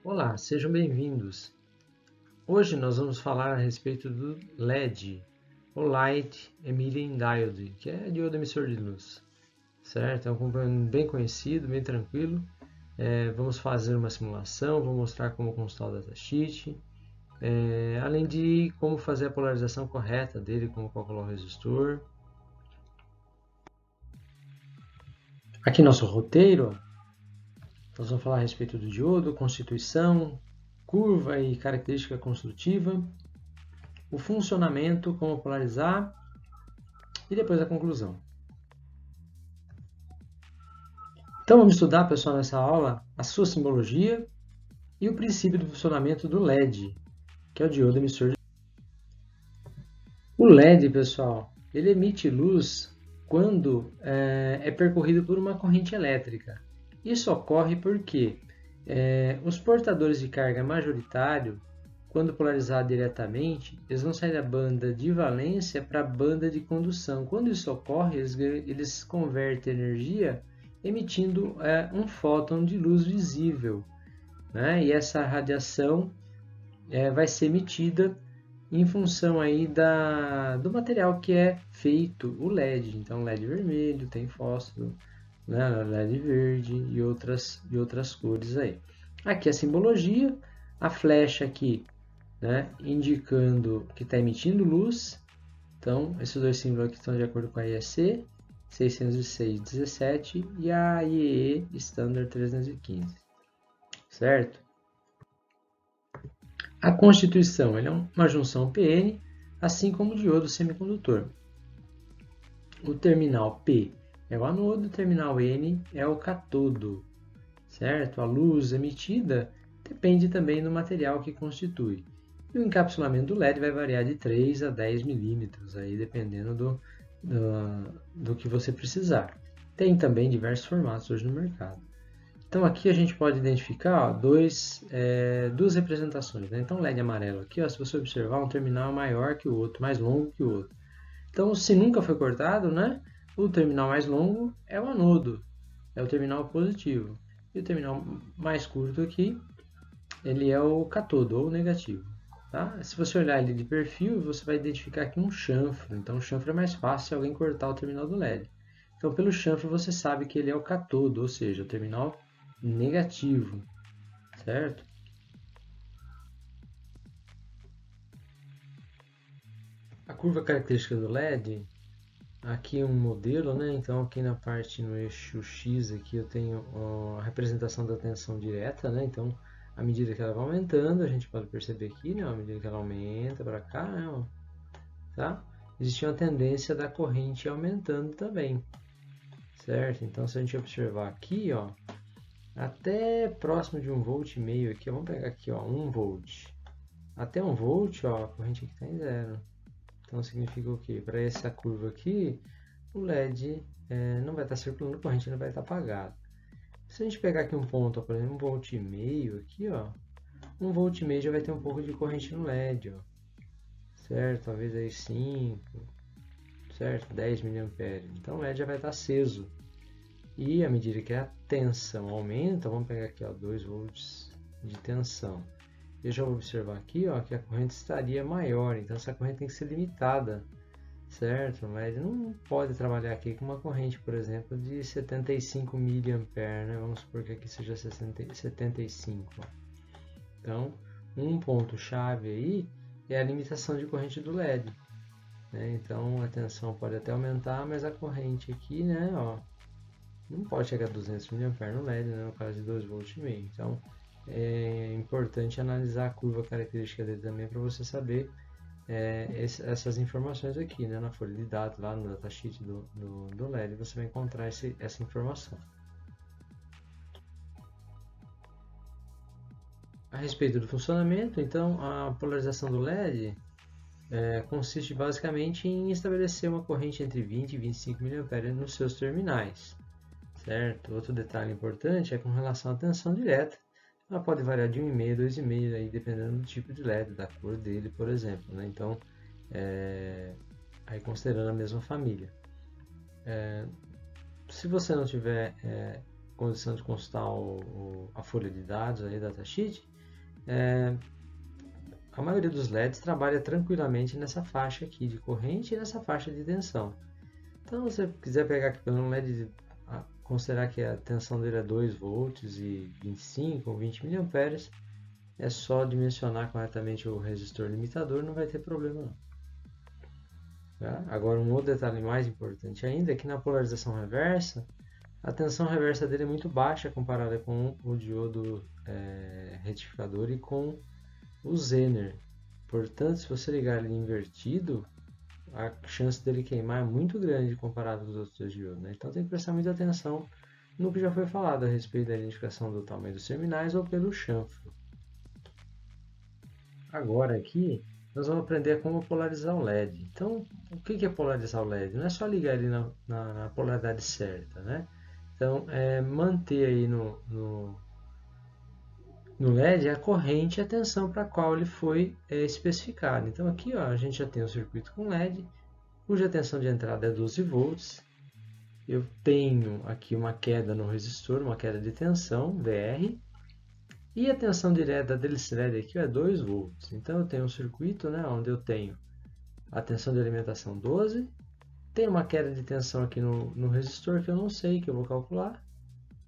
Olá, sejam bem-vindos. Hoje nós vamos falar a respeito do LED, o Light Emitting Diode, que é diodo emissor de luz, certo? É um componente bem conhecido, bem tranquilo. Vamos fazer uma simulação, vou mostrar como consultar o datasheet, além de como fazer a polarização correta dele, como calcular o resistor. Aqui nosso roteiro, nós vamos falar a respeito do diodo, constituição, curva e característica construtiva, o funcionamento, como polarizar e depois a conclusão. Então vamos estudar, pessoal, nessa aula a sua simbologia e o princípio do funcionamento do LED, que é o diodo emissor de luz. O LED, pessoal, ele emite luz quando é percorrido por uma corrente elétrica. Isso ocorre porque os portadores de carga majoritário, quando polarizados diretamente, eles vão sair da banda de valência para a banda de condução. Quando isso ocorre, eles convertem energia emitindo um fóton de luz visível, né? E essa radiação vai ser emitida em função aí do material que é feito o LED. Então, LED vermelho, tem fósforo, né? LED verde e outras cores aí. Aqui a simbologia, a flecha aqui, né? Indicando que está emitindo luz. Então, esses dois símbolos aqui estão de acordo com a IEC 606.17 e a IEE Standard 315, certo? A constituição é uma junção PN, assim como o diodo semicondutor. O terminal P é o anodo, o terminal N é o catodo, certo? A luz emitida depende também do material que constitui. E o encapsulamento do LED vai variar de 3 a 10 milímetros, aí dependendo do que você precisar. Tem também diversos formatos hoje no mercado. Então aqui a gente pode identificar duas representações, né? Então o LED amarelo aqui, ó, se você observar, um terminal maior que o outro, mais longo que o outro. Então se nunca foi cortado, né? O terminal mais longo é o anodo, é o terminal positivo. E o terminal mais curto aqui, ele é o catodo ou negativo. Tá? Se você olhar ele de perfil, você vai identificar aqui um chanfro. Então, o chanfro é mais fácil se alguém cortar o terminal do LED. Então, pelo chanfro, você sabe que ele é o catodo, ou seja, o terminal negativo, certo? A curva característica do LED, aqui é um modelo, né? Então, aqui na parte no eixo X, aqui eu tenho a representação da tensão direta, né? Então, à medida que ela vai aumentando, a gente pode perceber aqui, né? À medida que ela aumenta para cá, né? Tá? Existe uma tendência da corrente aumentando também, certo? Então, se a gente observar aqui, ó, até próximo de 1,5 V aqui, ó, vamos pegar aqui, ó, 1 volt. Até 1 volt, ó, a corrente aqui está em zero. Então, significa o quê? Para essa curva aqui, o LED não vai estar circulando, a corrente não vai estar apagada. Se a gente pegar aqui um ponto, ó, por exemplo, 1,5 V aqui, ó, 1,5 V já vai ter um pouco de corrente no LED, ó. Certo? Talvez aí 5, certo? 10 mA. Então o LED já vai estar aceso. E à medida que a tensão aumenta, vamos pegar aqui, ó, 2 volts de tensão. Eu já vou observar aqui, ó, que a corrente estaria maior, então essa corrente tem que ser limitada, certo? O LED não pode trabalhar aqui com uma corrente, por exemplo, de 75 mA, né? Vamos supor que aqui seja 75. Ó. Então, um ponto-chave aí é a limitação de corrente do LED. Né? Então a tensão pode até aumentar, mas a corrente aqui, né, ó, não pode chegar a 200 mA no LED, né, no caso de 2,5 V. Então é importante analisar a curva característica dele também para você saber essas informações aqui, né, na folha de dados, lá no datasheet do LED, você vai encontrar essa informação. A respeito do funcionamento, então a polarização do LED consiste basicamente em estabelecer uma corrente entre 20 e 25 mA nos seus terminais, certo? Outro detalhe importante é com relação à tensão direta, ela pode variar de 1,5 a 2,5 aí dependendo do tipo de LED, da cor dele, por exemplo, né? Então, aí considerando a mesma família. Se você não tiver condição de consultar a folha de dados aí, datasheet, A maioria dos LEDs trabalha tranquilamente nessa faixa aqui de corrente e nessa faixa de tensão. Então, se você quiser pegar aqui pelo LED, considerar que a tensão dele é 2 volts e 25 ou 20 mA, é só dimensionar corretamente o resistor limitador, não vai ter problema não. Tá? Agora, um outro detalhe mais importante ainda é que na polarização reversa, a tensão reversa dele é muito baixa comparada com o diodo retificador e com o Zener. Portanto, se você ligar ele invertido, a chance dele queimar é muito grande comparado com os outros dois diodos. Né? Então tem que prestar muita atenção no que já foi falado a respeito da identificação do tamanho dos terminais ou pelo chanfro. Agora aqui nós vamos aprender como polarizar o LED. Então, o que é polarizar o LED? Não é só ligar ele na polaridade certa, né? Então, manter aí no LED a corrente e a tensão para a qual ele foi especificado. Então aqui ó, a gente já tem o circuito com LED, cuja tensão de entrada é 12 volts. Eu tenho aqui uma queda no resistor, uma queda de tensão, VR, e a tensão direta desse LED aqui é 2 volts. Então eu tenho um circuito, né, onde eu tenho a tensão de alimentação 12, tem uma queda de tensão aqui no resistor que eu não sei, que eu vou calcular,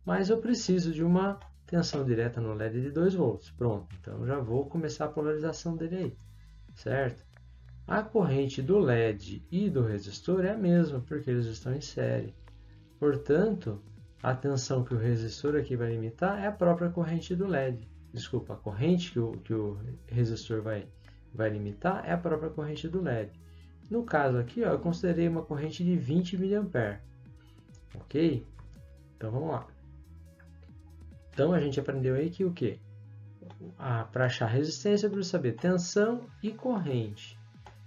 mas eu preciso de uma tensão direta no LED de 2 volts. Pronto, então já vou começar a polarização dele aí, certo? A corrente do LED e do resistor é a mesma, porque eles estão em série. Portanto, a tensão que o resistor aqui vai limitar é a própria corrente do LED. Desculpa, a corrente que o resistor vai limitar é a própria corrente do LED. No caso aqui, ó, eu considerei uma corrente de 20 mA. Ok? Então vamos lá. Então a gente aprendeu aí que o quê? Para achar resistência, eu preciso saber tensão e corrente.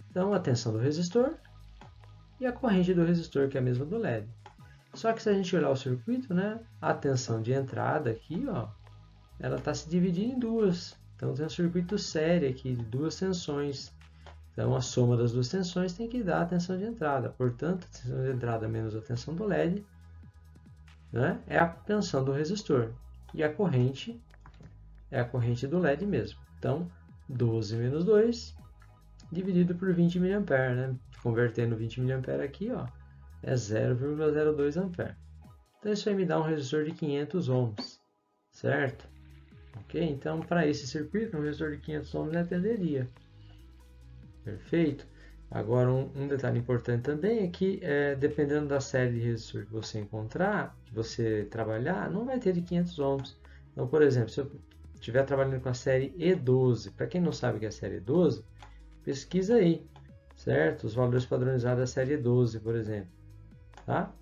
Então a tensão do resistor e a corrente do resistor, que é a mesma do LED. Só que se a gente olhar o circuito, né, a tensão de entrada aqui, ó, ela está se dividindo em duas. Então tem um circuito série aqui de duas tensões. Então a soma das duas tensões tem que dar a tensão de entrada. Portanto, a tensão de entrada menos a tensão do LED, né, é a tensão do resistor. E a corrente é a corrente do LED mesmo. Então, 12 menos 2 dividido por 20 mA, né? Convertendo 20 mA aqui, ó, é 0,02 A. Então isso vai me dar um resistor de 500 ohms, certo? Ok? Então para esse circuito, um resistor de 500 ohms atenderia. Perfeito? Agora um detalhe importante também é que dependendo da série de resistor que você encontrar, que você trabalhar, não vai ter de 500 ohms. Então, por exemplo, se eu estiver trabalhando com a série E12, para quem não sabe o que é a série E12, pesquisa aí, certo? Os valores padronizados da série E12, por exemplo. Tá?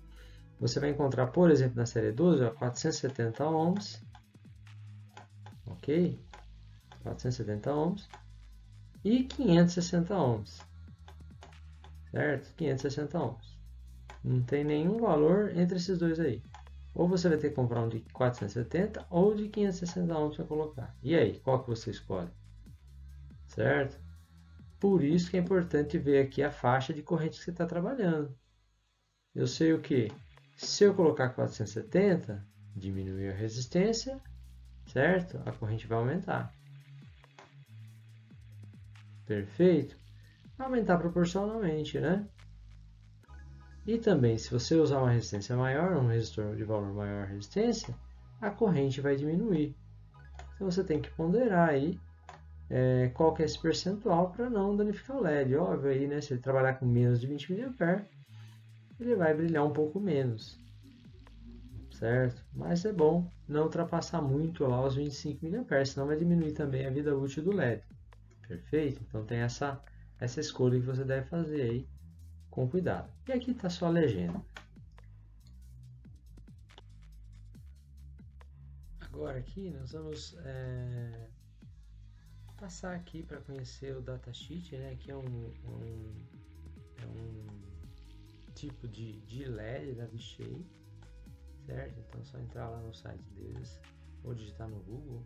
Você vai encontrar, por exemplo, na série 12, ó, 470 ohms, ok? 470 ohms e 560 ohms, certo? 560 ohms. Não tem nenhum valor entre esses dois aí. Ou você vai ter que comprar um de 470 ou de 560 ohms para colocar. E aí, qual que você escolhe? Certo? Por isso que é importante ver aqui a faixa de corrente que você está trabalhando. Eu sei o que? Se eu colocar 470, diminuir a resistência, certo? A corrente vai aumentar. Perfeito? Aumentar proporcionalmente, né? E também, se você usar uma resistência maior, um resistor de valor maior resistência, a corrente vai diminuir. Então você tem que ponderar aí qual que é esse percentual para não danificar o LED. Óbvio aí, né? Se ele trabalhar com menos de 20 mA, ele vai brilhar um pouco menos, certo? Mas é bom não ultrapassar muito lá os 25 mA, senão vai diminuir também a vida útil do LED. Perfeito? Então tem essa escolha que você deve fazer aí com cuidado. E aqui está sua legenda. Agora aqui nós vamos passar aqui para conhecer o datasheet, né? Que é um tipo de LED da Vishay, certo? Então é só entrar lá no site deles ou digitar no Google,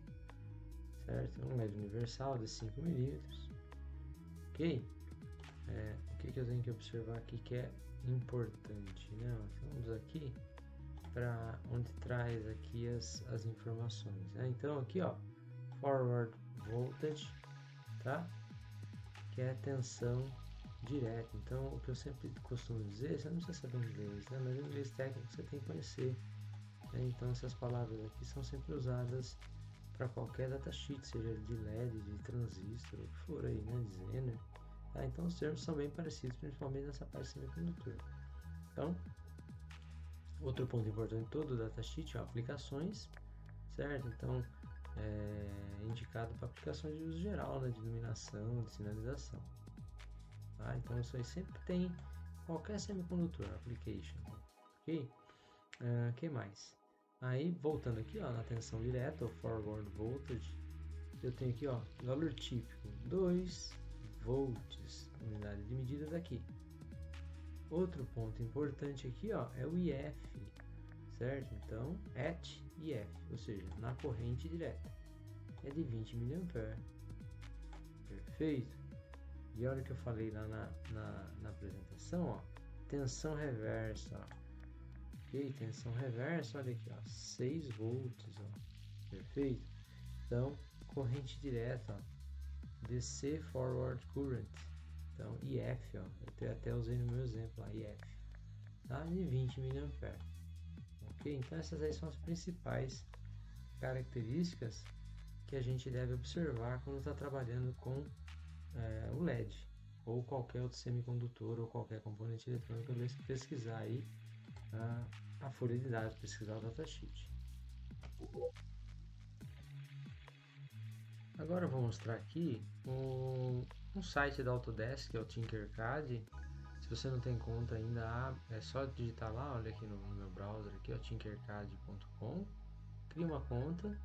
certo? Um LED universal de 5 mm, ok? O que eu tenho que observar aqui que é importante, né? Vamos aqui onde traz aqui as informações, né? Então aqui, ó, forward voltage, tá? Que é tensão direta. Então, o que eu sempre costumo dizer, você não precisa saber inglês, né? Mas o inglês técnico você tem que conhecer, né? Então, essas palavras aqui são sempre usadas para qualquer datasheet, seja de LED, de transistor, o que for aí, né? De Zener. Tá? Então, os termos são bem parecidos, principalmente nessa parte de semicondutor. Então, outro ponto importante todo o datasheet é aplicações, certo? Então, é indicado para aplicações de uso geral, né? De iluminação, de sinalização. Tá? Então, isso aí sempre tem qualquer semicondutor application, ok? Que mais? Aí, voltando aqui, ó, na tensão direta, o forward voltage, eu tenho aqui, ó, valor típico, 2 volts, unidade de medida daqui. Outro ponto importante aqui, ó, é o IF, certo? Então, at IF, ou seja, na corrente direta, é de 20 mA. Perfeito? E olha o que eu falei lá na apresentação, ó, tensão reversa, ó. Ok, tensão reversa, olha aqui, ó, 6 volts, ó. Perfeito? Então, corrente direta, ó, DC forward current, então IF, ó, eu até usei no meu exemplo, ó, IF, tá? De 20 mA. Ok, então essas aí são as principais características que a gente deve observar quando está trabalhando com o LED ou qualquer outro semicondutor ou qualquer componente eletrônico. Eu devo pesquisar aí a folha de dados, pesquisar o datasheet. Agora eu vou mostrar aqui um site da Autodesk, que é o Tinkercad. Se você não tem conta ainda, é só digitar lá, olha aqui no meu browser, aqui, ó, tinkercad.com. Cria uma conta,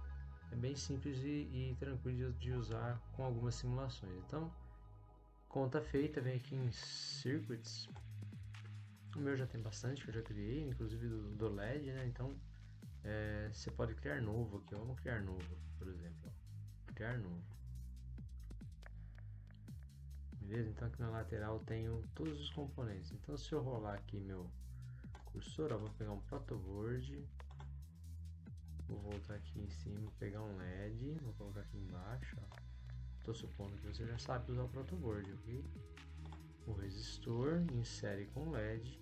é bem simples e tranquilo de usar com algumas simulações. Então, conta feita, vem aqui em Circuits. O meu já tem bastante, que eu já criei, inclusive do LED, né? Então, você pode criar novo aqui. Vamos criar novo, por exemplo. Criar novo. Beleza? Então, aqui na lateral eu tenho todos os componentes. Então, se eu rolar aqui meu cursor, eu vou pegar um protoboard. Vou voltar aqui em cima, pegar um LED, vou colocar aqui embaixo. Estou supondo que você já sabe usar o protoboard, ok? O resistor, insere com LED,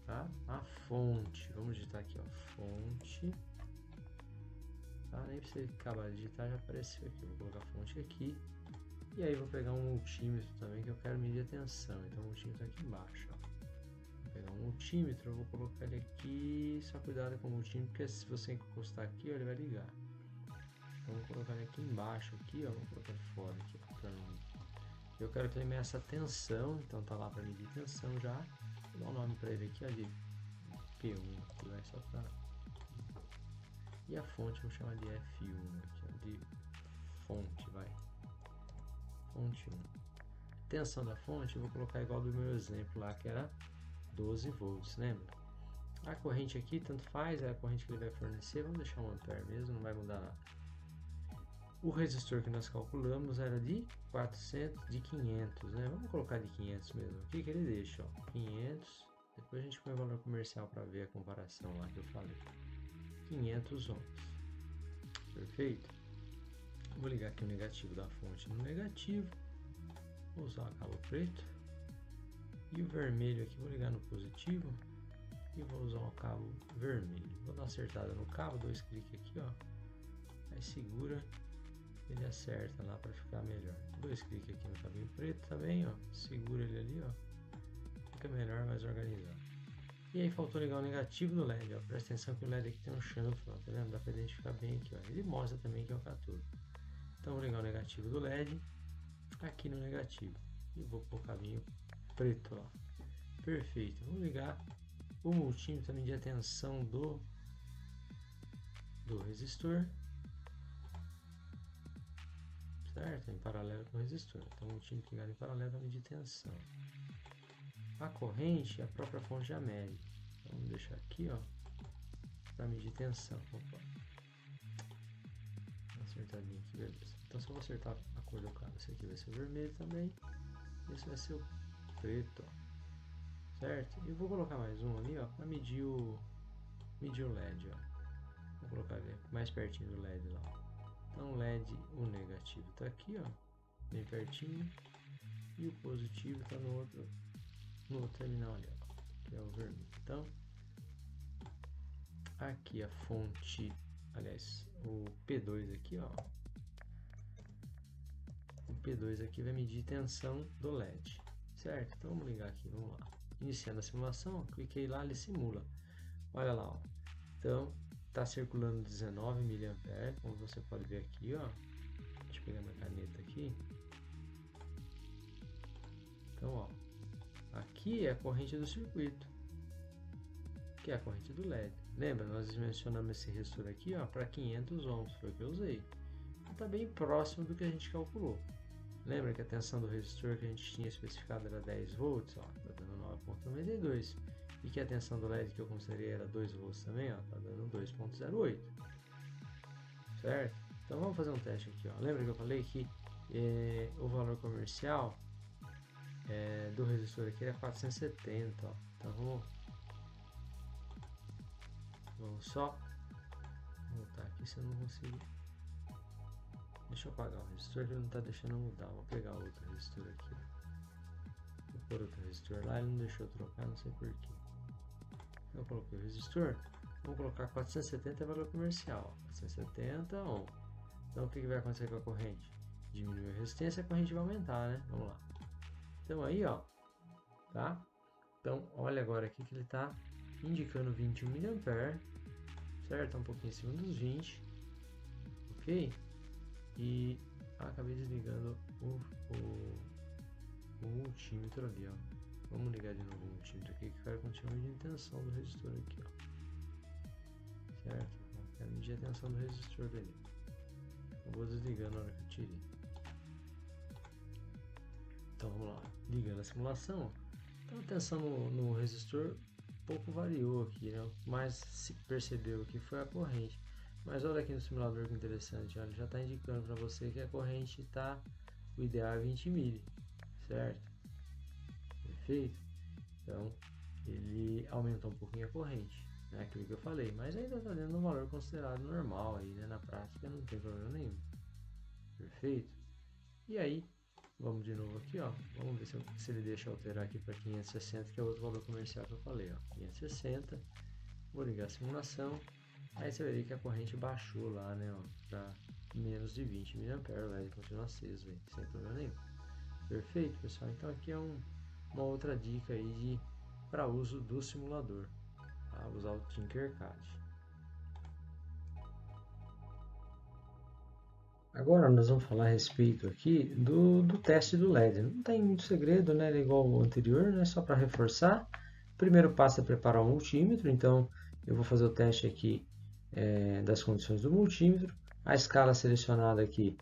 tá? A fonte, vamos digitar aqui, ó, fonte, tá? Nem precisa acabar de digitar, já apareceu aqui. Vou colocar a fonte aqui e aí vou pegar um multímetro também que eu quero medir a tensão. Então o multímetro aqui embaixo, ó. Vou pegar um multímetro, eu vou colocar ele aqui, só cuidado com o multímetro, porque se você encostar aqui, ó, ele vai ligar. Então vou colocar ele aqui embaixo, aqui, ó, vou colocar fora aqui, pra mim. Eu quero que ele meça essa tensão, então tá lá para medir tensão já. Vou dar um nome para ele aqui, ó, de P1, que vai só para. E a fonte vou chamar de F1 aqui, ó, de fonte, vai. Fonte 1. Tensão da fonte eu vou colocar igual do meu exemplo lá, que era 12 volts, lembra? A corrente aqui, tanto faz, é a corrente que ele vai fornecer, vamos deixar 1 ampere mesmo, não vai mudar nada. O resistor que nós calculamos era de 500, né? Vamos colocar de 500 mesmo aqui, que ele deixa, ó, 500. Depois a gente põe o valor comercial para ver a comparação lá que eu falei. 500 ohms. Perfeito? Vou ligar aqui o negativo da fonte no negativo. Vou usar o cabo preto. E o vermelho aqui, vou ligar no positivo. E vou usar o cabo vermelho. Vou dar uma acertada no cabo, 2 cliques aqui, ó. Aí segura. Ele acerta lá para ficar melhor. 2 cliques aqui no cabinho preto também, ó. Segura ele ali, ó. Fica melhor, mais organizado. E aí faltou ligar o negativo do LED, ó. Presta atenção que o LED aqui tem um chanfro, ó. Tá vendo? Dá para identificar bem aqui, ó. Ele mostra também que é o catódo. Então vou ligar o negativo do LED aqui no negativo. E vou pôr o cabinho preto lá. Perfeito. Vou ligar o multímetro para medir a tensão do resistor. Certo? Em paralelo com o resistor. Então o multímetro ligado em paralelo para medir tensão. A corrente, a própria fonte já mede. Então, vamos deixar aqui, ó, para medir tensão. Opa. Acertadinho aqui, beleza. Então só vou acertar a cor do cabo. Esse aqui vai ser o vermelho também. Esse vai ser o preto, ó. Certo? E vou colocar mais um ali, ó, para medir o LED, ó. Vou colocar ele mais pertinho do LED lá, ó. Então LED, o negativo está aqui, ó, bem pertinho, e o positivo está no outro terminal ali, ó, que é o vermelho. Então aqui a fonte, aliás, o P2 aqui, ó, o P2 aqui vai medir tensão do LED, certo? Então vamos ligar aqui, vamos lá. Iniciando a simulação, cliquei lá, ele simula. Olha lá, ó. Então está circulando 19 mA, como você pode ver aqui, ó. Deixa eu pegar minha caneta aqui. Então, ó, aqui é a corrente do circuito, que é a corrente do LED. Lembra, nós dimensionamos esse resistor aqui, ó, para 500 ohms, foi o que eu usei. Está bem próximo do que a gente calculou. Lembra que a tensão do resistor que a gente tinha especificado era 10 volts, ó, tá dando 9.92. E que a tensão do LED que eu considerei era 2 volts também, ó, tá dando 2.08. Certo? Então vamos fazer um teste aqui, ó. Lembra que eu falei que o valor comercial do resistor aqui era 470, ó. Então vamos só voltar aqui se eu não consigo. Deixa eu apagar o resistor que ele não está deixando eu mudar. Vou pegar outro resistor aqui. Vou pôr outro resistor lá, ele não deixou eu trocar, não sei porquê. Eu coloquei o resistor, vamos colocar 470 é valor comercial. 470 ohm. Então o que vai acontecer com a corrente? Diminui a resistência, a corrente vai aumentar, né? Vamos lá. Então aí, ó, tá? Então olha agora aqui que ele está indicando 21 mA, certo? Um pouquinho em cima dos 20, ok? E acabei desligando o multímetro ali, ó. Vamos ligar de novo o multímetro aqui que vai continuar medindo a tensão do resistor aqui, ó. Certo? Eu quero medir a tensão do resistor dele. Eu vou desligar na hora que eu tirei. Então vamos lá, ligando a simulação. Então a tensão no resistor pouco variou aqui, né? O que mais se percebeu aqui foi a corrente. Mas olha aqui no simulador que interessante, olha, já está indicando para você que a corrente está, o ideal é 20 mA, certo? Perfeito? Então ele aumentou um pouquinho a corrente, né? Aquilo que eu falei, mas ainda está dentro de um valor considerado normal aí, né? Na prática não tem problema nenhum. Perfeito? E aí, vamos de novo aqui, ó. Vamos ver se ele deixa alterar aqui para 560, que é outro valor comercial que eu falei, ó. 560. Vou ligar a simulação. Aí você vai ver que a corrente baixou lá, né, para menos de 20 mA, o LED continua aceso aí, sem problema nenhum. Perfeito, pessoal? Então aqui é uma outra dica aí para uso do simulador, tá? Usar o Tinkercad. Agora nós vamos falar a respeito aqui do teste do LED. Não tem muito segredo, né? Ele é igual ao anterior, né? Só para reforçar. O primeiro passo é preparar o multímetro, então eu vou fazer o teste aqui das condições do multímetro. A escala selecionada aqui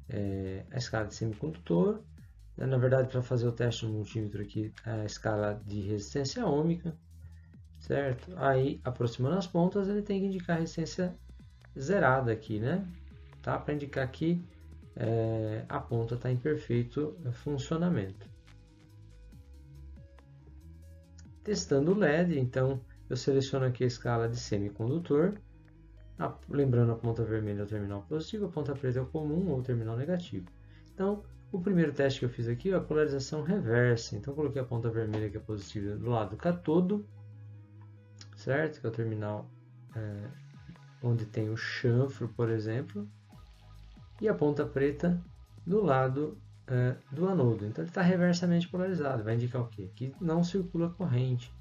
é a escala de semicondutor. Na verdade, para fazer o teste do multímetro aqui, é a escala de resistência ohmica, certo? Aí, aproximando as pontas, ele tem que indicar a resistência zerada aqui, né? Tá? Para indicar que a ponta está em perfeito funcionamento. Testando o LED, então eu seleciono aqui a escala de semicondutor. Lembrando, a ponta vermelha é o terminal positivo, a ponta preta é o comum ou o terminal negativo. Então, o primeiro teste que eu fiz aqui é a polarização reversa. Então, eu coloquei a ponta vermelha, que é positiva, do lado do catodo, certo? Que é o terminal onde tem o chanfro, por exemplo. E a ponta preta do lado do anodo. Então, ele está reversamente polarizado. Vai indicar o quê? Que não circula corrente.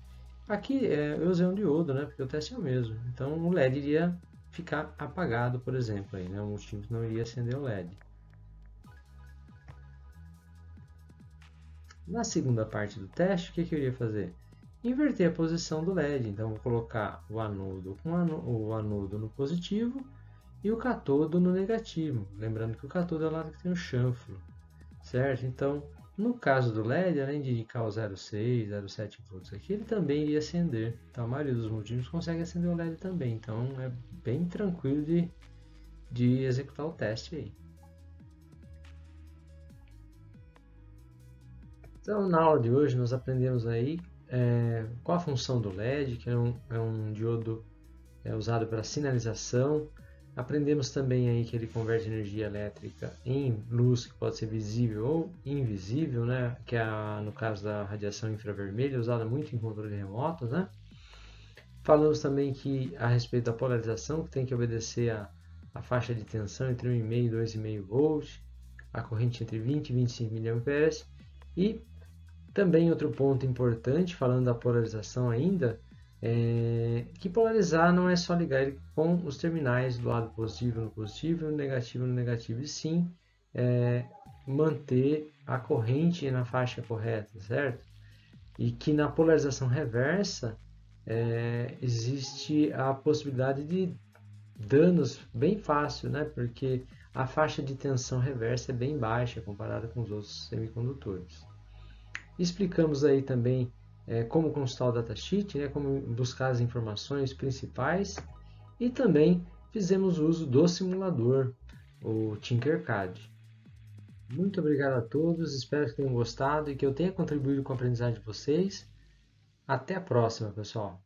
Aqui eu usei um diodo, né? Porque o teste é o mesmo. Então, o LED iria ficar apagado, por exemplo, aí, né? O multímetro não iria acender o LED. Na segunda parte do teste, o que eu iria fazer? Inverter a posição do LED. Então, vou colocar o anodo no positivo e o catodo no negativo. Lembrando que o catodo é o lado que tem o chanfro, certo? Então, no caso do LED, além de indicar o 0,6, 0,7 volts aqui, ele também iria acender. Então, a maioria dos multímetros consegue acender o LED também. Então, é bem tranquilo de executar o teste aí. Então, na aula de hoje, nós aprendemos aí qual a função do LED, que é um diodo usado para sinalização. Aprendemos também aí que ele converte energia elétrica em luz que pode ser visível ou invisível, né? Que é no caso da radiação infravermelha, usada muito em controle remoto, né? Falamos também que a respeito da polarização, que tem que obedecer a faixa de tensão entre 1,5 e 2,5 volts, a corrente entre 20 e 25 mA. E também outro ponto importante, falando da polarização ainda, que polarizar não é só ligar ele com os terminais do lado positivo no positivo e no negativo, e sim manter a corrente na faixa correta, certo? E que na polarização reversa existe a possibilidade de danos bem fácil, né? Porque a faixa de tensão reversa é bem baixa comparada com os outros semicondutores. Explicamos aí também como consultar o datasheet, né, como buscar as informações principais e também fizemos uso do simulador, o Tinkercad. Muito obrigado a todos, espero que tenham gostado e que eu tenha contribuído com a aprendizagem de vocês. Até a próxima, pessoal!